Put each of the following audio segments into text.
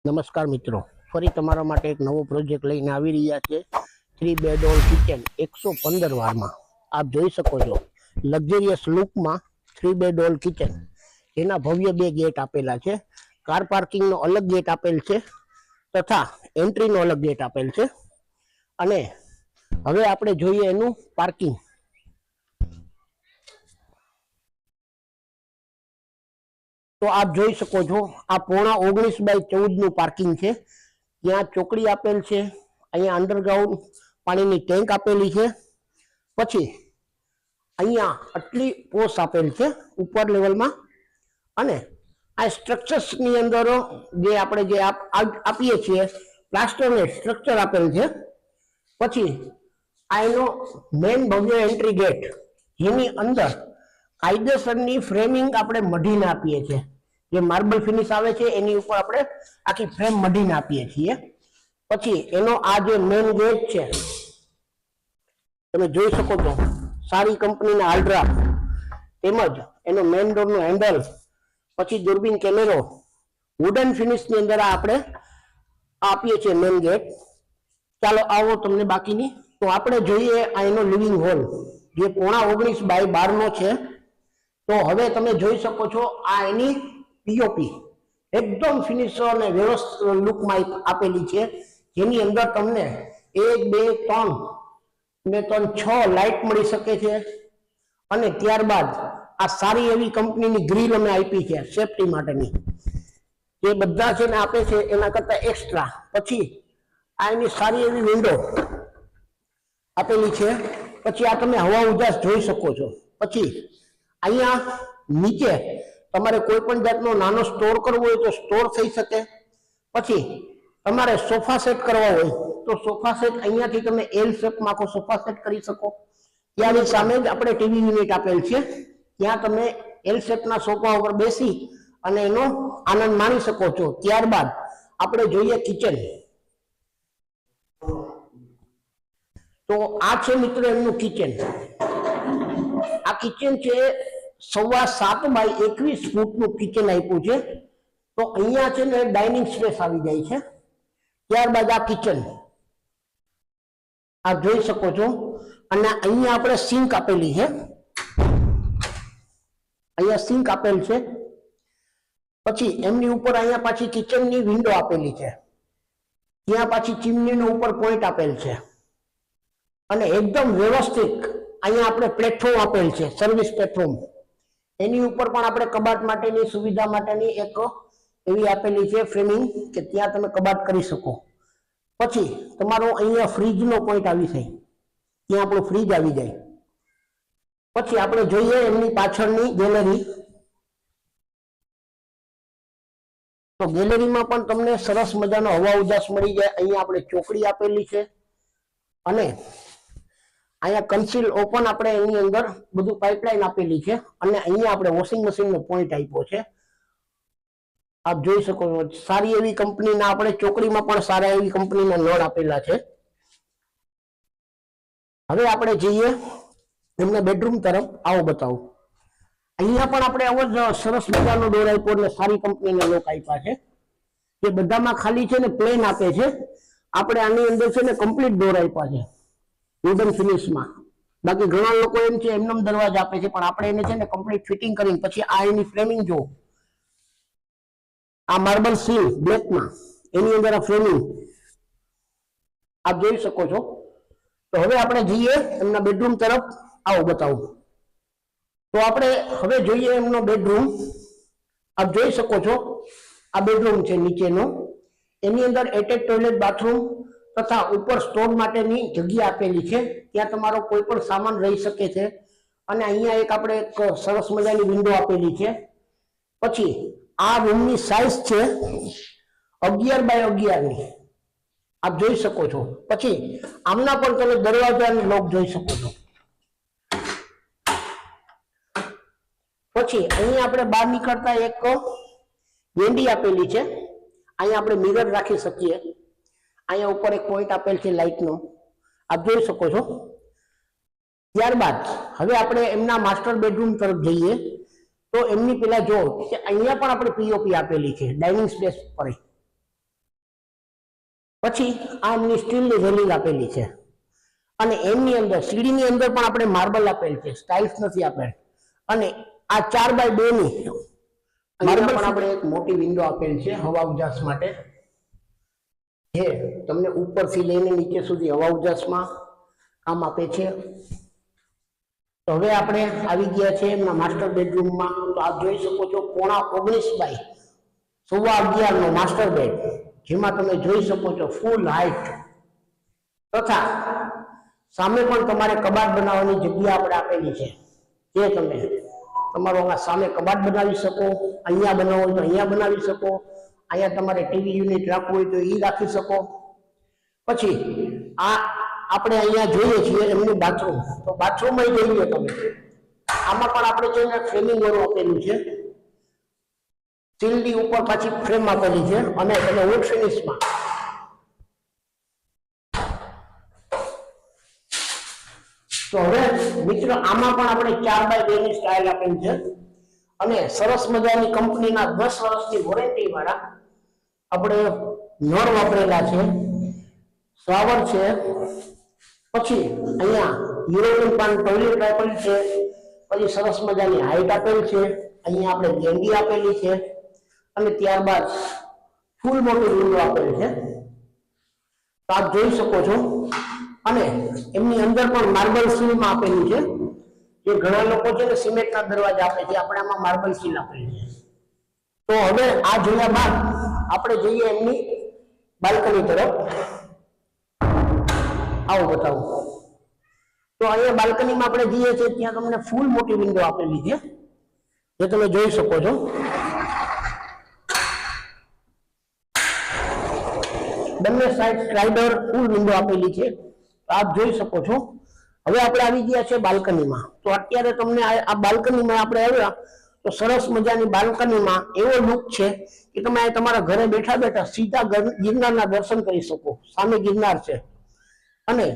નમસ્કાર મિત્રો, ફરી તમારા માટે એક નવો પ્રોજેક્ટ લઈને આવી રહ્યા છે. 3 બેડરૂમ કિચન 115 વારમાં આપ જોઈ શકો છો. લક્ઝરિયસ લુકમાં 3 બેડરૂમ કિચન, એના ભવ્ય 2 ગેટ આપેલા છે. કાર પાર્કિંગનો અલગ ગેટ આપેલ છે તથા એન્ટ્રીનો અલગ ગેટ આપેલ છે. અને હવે આપણે જોઈએ એનું પાર્કિંગ. તો આપ જોઈ શકો છો, આ પોણા 19x14 નું પાર્કિંગ છે. ત્યાં ચોકડી આપેલ છે, અહીંયા અંડરગ્રાઉન્ડ પાણીની ટેન્ક આપેલી છે. પછી અહીંયા આટલી પોસ આપેલ છે ઉપર લેવલમાં. અને આ સ્ટ્રક્ચર્સની અંદર જે આપણે જે આપીએ છીએ પ્લાસ્ટરને સ્ટ્રક્ચર આપેલ છે. પછી આ એનો મેઇન ભવ્ય એન્ટ્રી ગેટ, જેની અંદર કાયદેસરની ફ્રેમિંગ આપણે મઢીને આપીએ છીએ. જે માર્બલ ફિનિશ આવે છે એની ઉપર આપણે આખી ફ્રેમ મઢીને આપીએ છીએ. પછી એનો આ જે મેઇન ગેટ છે, તમે જોઈ શકો છો, સારી કંપનીના આલ્ટ્રા, તેમજ એનો મેઇન ડોરનો હેન્ડલ, પછી દૂરબીન કેમેરો, વુડન ફિનિશની અંદર આપણે આપીએ છીએ મેઇન ગેટ. ચાલો આવો તમને બાકીની. તો આપણે જોઈએ આ એનો લિવિંગ હોલ, જે પોણા 19x12 નો છે. તો હવે તમે જોઈ શકો છો, આ એની પીઓપી એકદમ ફિનિશ અને વ્યવસ્થિત લુકમાં આપેલી છે, જેની અંદર તમને 1 2 3 ને 6 લાઇટ મળી શકે છે. અને ત્યારબાદ આ સારી એવી કંપનીની ગ્રીલ અમે આપી છે સેફટી માટેની, જે બધા છે ને આપે છે એના કરતા એક્સ્ટ્રા. પછી આ એની સારી એવી વિન્ડો આપેલી છે. પછી આ તમે હવા ઉજાસ જોઈ શકો છો. પછી અહીંયા નીચે તમારે કોઈ પણ જાતનો નાનો સ્ટોર કરવો હોય તો સ્ટોર થઈ શકે. પછી તમારે સોફા સેટ કરવા હોય તો સોફા સેટ અહીંયાથી તમે એલ શેપમાં આખો સોફા સેટ કરી શકો. ત્યાંની સામે જ આપણે ટીવી યુનિટ આપેલ છે, ત્યાં તમે એલ શેપના સોફા ઉપર બેસી અને એનો આનંદ માણી શકો છો. ત્યારબાદ આપણે જોઈએ કિચન. તો આ છે મિત્રો એમનું કિચન. આ કિચન છે 7.25x21 ફૂટનું કિચન આપ્યું છે. તો અહીંયા છે ને ડાઇનિંગ સ્પેસ આવી જાય છે. ત્યારબાદ આ કિચન આપ જોઈ શકો છો. અને અહીંયા આપણે સિંક આપેલી છે, અહીંયા સિંક આપેલ છે. પછી એમની ઉપર અહીંયા પાછી કિચનની વિન્ડો આપેલી છે, ત્યાં પાછી ચીમનીનો ઉપર પોઈન્ટ આપેલ છે. અને એકદમ વ્યવસ્થિત અહીંયા આપણે પ્લેટફોર્મ આપેલ છે, સર્વિસ પ્લેટફોર્મ. એની ઉપર પણ આપણે કબાટ માટેની સુવિધા માટેની એક એવી આપેલી છે ફ્રેમિંગ, કે ત્યાં તમે કબાટ કરી શકો. પછી તમારો અહીંયા ફ્રીજનો પોઈન્ટ આવી જાય, ત્યાં આપણું ફ્રીજ આવી જાય. પછી આપણે જોઈએ એમની પાછળની ગેલેરી. તો ગેલેરીમાં પણ તમને સરસ મજાનો હવા ઉજાસ મળી જાય. અહીંયા આપણે ચોકડી આપેલી છે. અને અહીંયા કન્સીલ ઓપન આપણે એની અંદર બધું પાઇપલાઇન આપેલી છે. અને અહીંયા આપણે વોશિંગ મશીનનો પોઈન્ટ આપ્યો છે, આપ જોઈ શકો છો. સારી એવી કંપનીના આપણે ચોકડીમાં પણ સારા એવી કંપનીના નળ આપેલા છે. હવે આપણે જઈએ એમના બેડરૂમ તરફ. આવો બતાવું. અહીંયા પણ આપણે આવો જ સરસ મજાનો ડોર આપ્યો, એટલે સારી કંપનીના લોક આપ્યા છે. જે બધામાં ખાલી છે ને પ્લેન આપે છે, આપણે આની અંદર છે ને કમ્પ્લીટ ડોર આપ્યા છે વુડન ફિનિશમાં. બાકી ઘણા લોકો એમ છે એમનેમ દરવાજા આપે છે, પણ આપણે એને છે ને કમ્પ્લીટ ફિટિંગ કરીને પછી આ એની ફ્રેમિંગ જો, આ માર્બલ સીલ બ્લેકમાં, એની અંદર આ ફ્રેમિંગ આપ જોઈ શકો છો. તો હવે આપણે જઈએ એમના બેડરૂમ તરફ. આવો બતાવું. તો આપણે હવે જોઈએ એમનો બેડરૂમ. આપ જોઈ શકો છો, આ બેડરૂમ છે નીચેનો. એની અંદર એટેચ ટોયલેટ, બાથરૂમ તથા ઉપર સ્ટોર માટેની જગ્યા આપેલી છે, ત્યાં તમારો કોઈ પણ સામાન રહી શકે છે. અને અહીંયા એક આપણે એક સરસ મજાની વિન્ડો આપેલી છે. પછી આ રૂમની સાઇઝ છે 11x11 ની, આપ જોઈ શકો છો. પછી આમના પણ તમે દરવાજા અને લોક જોઈ શકો છો. પછી અહીંયા આપણે બહાર નીકળતા એક ગેંડી આપેલી છે. અહીંયા આપણે મિરર રાખી શકીએ. અહીંયા ઉપર એક પોઈન્ટ આપેલ છે લાઇટનો, આપ જોઈ શકો છો. ત્યારબાદ હવે આપણે એમના માસ્ટર બેડરૂમ તરફ જઈએ. તો એમની પેલા જો કે અહીંયા પણ આપણે પીઓપી આપેલી છે ડાઇનિંગ સ્પેસ પર. પછી આ એમની સ્ટીલની રેલિંગ આપેલી છે અને એમની અંદર સીડીની અંદર પણ આપણે માર્બલ આપેલ છે, સ્ટાઇલ્સ નથી આપેલ. અને આ 4x2 ની માર્બલ પણ આપણે એક મોટી વિન્ડો આપેલ છે હવા ઉજાસ માટે, જે તમને ઉપરથી લઈને નીચે સુધી હવા ઉજાસમાં કામ આપે છે. તો હવે આપણે આવી ગયા છે એમના માસ્ટર બેડરૂમમાં. તો આપ જોઈ શકો છો 9.5x11.25 નો માસ્ટર બેડ, જેમાં તમે જોઈ શકો છો ફૂલ હાઈટ, તથા સામે પણ તમારે કબાટ બનાવવાની જગ્યા આપણે આપેલી છે, જે તમે તમારો સામે કબાટ બનાવી શકો, અહીંયા બનાવો હોય તો અહીંયા બનાવી શકો, અહીંયા તમારે ટીવી યુનિટ રાખવું હોય તો એ રાખી શકો. પછી આ આપણે અહીંયા જોઈએ છીએ એમનું બાથરૂમ. તો બાથરૂમમાં જોઈ લો તમે, આમાં પણ આપણે છે ને ફ્રેમિંગ વાળું આપેલું છે, સ્ટીલની ઉપર પાછી ફ્રેમ આપેલી છે અને એને વુડ ફિનિશમાં. તો હવે મિત્રો આમાં પણ આપણે 4x2 ની સ્ટાઇલ આપેલી છે અને સરસ મજાની કંપનીના 10 વર્ષની વોરંટી વાળા આપણે નળ વાપરેલા છે, શાવર છે. પછી અહીંયા યુરોપિયન પાન ટોયલેટ આપેલ છે, પછી સરસ મજાની હાઈટ આપેલ છે, અહીંયા આપણે ગેંડી આપેલી છે અને ત્યારબાદ ફૂલ મોટી વિન્ડો આપેલ છે. તો આપ જોઈ શકો છો. અને એમની અંદર પણ માર્બલ સીલમાં આપેલું છે, જે ઘણા લોકો છે ને સિમેન્ટના દરવાજા આપે છે, આપણે આમાં માર્બલ સીલ આપેલી છે. તો હવે આ જોયા બાદ આપણે જઈએ એમની બાલ્કની તરફ. આવો બતાવું. તો અહીંયા બાલ્કનીમાં આપણે જઈએ છીએ, ત્યાં તમને ફૂલ મોટી વિન્ડો આપેલી છે, જે તમે જોઈ શકો છો. બંને સાઈડ સ્લાઇડર ફૂલ વિન્ડો આપેલી છે, આપ જોઈ શકો છો. હવે આપણે આવી ગયા છે બાલ્કનીમાં. તો અત્યારે તમને આ બાલ્કનીમાં આપણે આવ્યા તો સરસ મજાની બાલ્કનીમાં એવો લુક છે કે તમે તમારા ઘરે બેઠા બેઠા સીધા ગિરનારના દર્શન કરી શકો. સામે ગિરનાર છે અને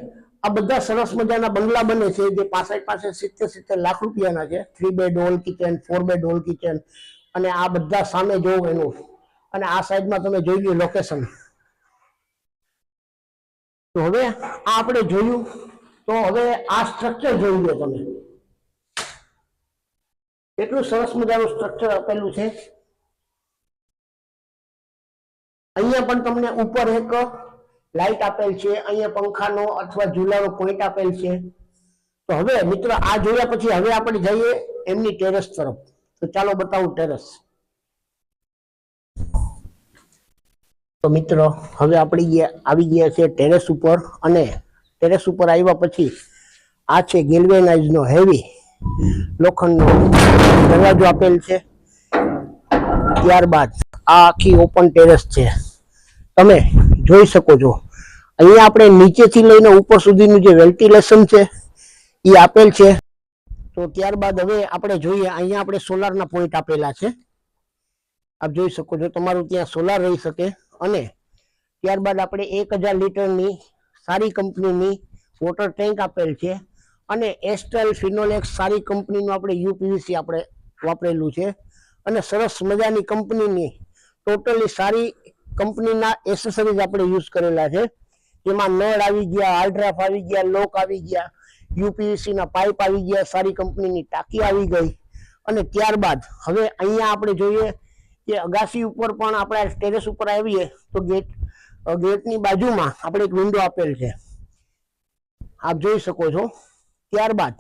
આ બધા સરસ મજાના બંગલા બને છે, જે પાસે 70 લાખ રૂપિયાના છે. 3 bed hall kitchen, 4 bed hall kitchen, અને આ બધા સામે જોવો એનું. અને આ સાઈડમાં તમે જોઈ લો લોકેશન. તો હવે આ આપણે જોયું. તો હવે આ સ્ટ્રક્ચર જોઈ લો તમે, એટલું સરસ મજાનું સ્ટ્રક્ચર આપેલું છે. અહીંયા પણ તમને ઉપર એક લાઈટ આપેલ છે, અહીંયા પંખાનો અથવા ઝૂલાનો પોઈન્ટ આપેલ છે. તો હવે મિત્રો આ જોયા પછી હવે આપણે જઈએ એમની ટેરેસ તરફ. તો ચાલો બતાવું ટેરેસ. તો મિત્રો હવે આપણે આવી ગયા છે ટેરેસ ઉપર, અને ટેરેસ ઉપર આવ્યા પછી આ છે ગેલ્વેનાઇઝનો હેવી લોખંડનો દરવાજો આપેલ છે. ત્યારબાદ આ આખી ઓપન ટેરેસ છે, તમે જોઈ શકો છો. અહીંયા આપણે નીચેથી લઈને ઉપર સુધીનું જે વેન્ટિલેશન છે એ આપેલ છે. તો ત્યારબાદ હવે આપણે જોઈએ, અહીંયા આપણે સોલારના પોઈન્ટ આપેલા છે, આપ જોઈ શકો છો. તમારું ત્યાં સોલાર રહી શકે. અને ત્યારબાદ આપણે 1000 લીટરની સારી કંપનીની વોટર ટેન્ક આપેલ છે, અને એસ્ટ્રલ ફિનોલેક્સ સારી કંપનીનું આપણે યુપીવીસી આપણે વાપરેલું છે. અને સરસ મજાની કંપનીની ટોટલી સારી કંપનીના એસેસરીઝ આપણે યુઝ કરેલા છે, જેમાં નળ આવી ગયા, હાર્ડ્રાફ આવી ગયા, લોક આવી ગયા, યુપીવીસી ના પાઇપ આવી ગયા, સારી કંપનીની ટાંકી આવી ગઈ. અને ત્યારબાદ હવે અહીંયા આપણે જોઈએ કે અગાસી ઉપર પણ આપણે ટેરેસ ઉપર આવીએ તો ગેટની બાજુમાં આપણે એક વિન્ડો આપેલ છે, આપ જોઈ શકો છો. ત્યારબાદ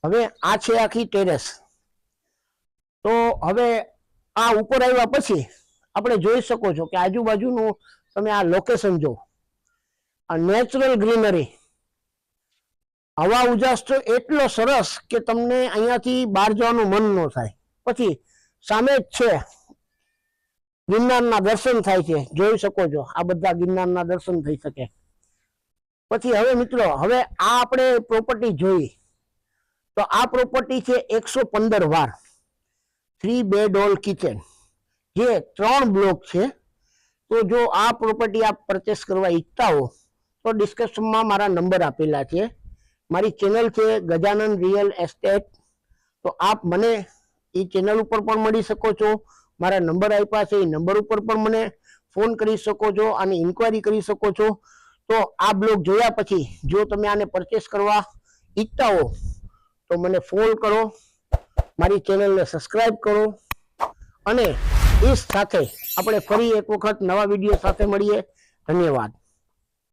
હવે આ છે આખી ટેરેસ. તો હવે આ ઉપર આવ્યા પછી આપણે જોઈ શકો છો કે આજુબાજુનું તમે આ લોકેશન જો, આ નેચરલ ગ્રીનરી, હવા ઉજાસ તો એટલો સરસ કે તમને અહીંયાથી બહાર જવાનું મન ન થાય. પછી સામે જ છે ગિરનારના દર્શન થાય છે, જોઈ શકો છો. આ બધા ગિરનારના દર્શન થઈ શકે. પછી હવે મિત્રો હવે આ આપણે પ્રોપર્ટી જોઈ. તો આ પ્રોપર્ટી છે 115 વાર 3 બેડ હોલ કિચન, જે 3 બ્લોક છે. તો જો આ પ્રોપર્ટી આપ પરચેસ કરવા ઈચ્છતા હો તો ડિસ્ક્રિપ્શનમાં મારા નંબર આપેલા છે. મારી ચેનલ છે ગજાનન રિયલ એસ્ટેટ. તો આપ મને એ ચેનલ ઉપર પણ મળી શકો છો. મારા નંબર આપ્યા છે, એ નંબર ઉપર પણ મને ફોન કરી શકો છો અને ઇન્ક્વાયરી કરી શકો છો. તો આ બ્લોગ જોયા પછી જો તમે આને પરચેસ કરવા ઈચ્છતા હો તો મને ફોન કરો, મારી ચેનલને સબસ્ક્રાઇબ કરો અને એ સાથે આપણે ફરી એક વખત નવા વિડીયો સાથે મળીએ. ધન્યવાદ.